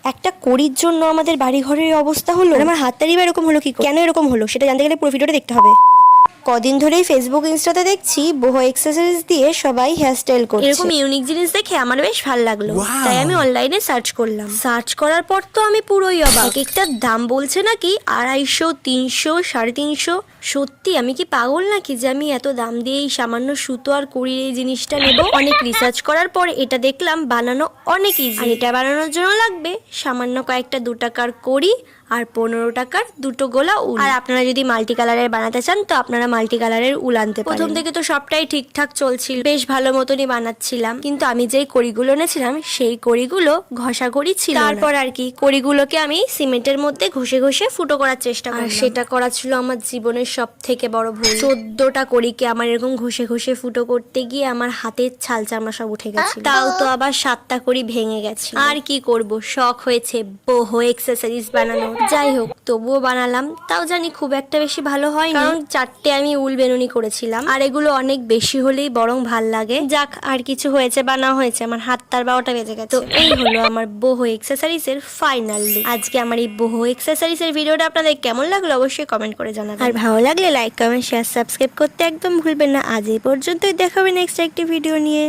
একটা কড়ির জন্য আমাদের বাড়ি ঘরের অবস্থা হলো। আমার হাততালি বা এরকম হলো কি কেন এরকম হলো সেটা জানতে গেলে পুরো ভিডিওটা দেখতে হবে। কদিন ধরেই ফেসবুক ইনস্টাতে দেখছি বহু এক্সারসাইজ দিয়ে সবাই হেয়ারস্টাইল করছে। এরকম ইউনিক জিনিস দেখে আমার বেশ ভালো লাগলো, তাই আমি অনলাইনে সার্চ করলাম। সার্চ করার পর তো আমি পুরোই অবাক। এক একটার দাম বলছে নাকি 250, 300, 350। সত্যি আমি কি পাগল নাকি যে আমি এত দাম দিয়ে এই সামান্য সুতো আর কড়ির এই জিনিসটা নেব? অনেক রিসার্চ করার পর এটা দেখলাম বানানো অনেক ইজি। আর এটা বানানোর জন্য লাগবে সামান্য কয়েকটা 2 টাকার কড়ি আর 15 টাকার দুটো গোলা উল। আর আপনারা যদি মাল্টি কালারের বানাতে চান তো আপনারা মাল্টি কালারের উল আনতে পারেন। প্রথম থেকে তো সবটাই ঠিকঠাক চলছিল, বেশ ভালো মতনই বানাচ্ছিলাম, কিন্তু আমি যেই কড়িগুলো এনেছিলাম সেই কড়িগুলো ঘষা কড়ি ছিল। তারপর আর কি কড়িগুলোকে আমি সিমেন্টের মধ্যে ঘষে ঘষে ফুটো করার চেষ্টা করলাম। আর সেটা করা ছিল আমার জীবনের সব থেকে বড় ভুল। 14টা কড়িকে আমার এরকম ঘষে ঘষে ফুটো করতে গিয়ে আমার হাতের ছাল চামড়া সব উঠে গেছে। তাও তো আবার 7টা কড়ি ভেঙে গেছে। আর কি করব, শখ হয়েছে বহু এক্সারসাইজ বানানো। যাই হোক তবুও বানালাম, তাও জানি খুব একটা বেশি ভালো হয়নি, কারণ 4টে আমি উল বেনুনি করেছিলাম আর এগুলো অনেক বেশি হলেই বরং ভাল লাগে। যাক আর কিছু হয়েছে বা না হয়েছে, আমার হাত তার 12টা বেজে গেছে। তো এই হলো আমার বহু এক্সারসাইজের ফাইনাল লুক। আজকে আমার এই বহু এক্সারসাইজের ভিডিওটা আপনাদের কেমন লাগলো অবশ্যই কমেন্ট করে জানাবেন। আর ভালো লাগলে লাইক, কমেন্ট, শেয়ার, সাবস্ক্রাইব করতে একদম ভুলবেন না। আজ এই পর্যন্তই, দেখা হবে নেক্সট একটি ভিডিও নিয়ে।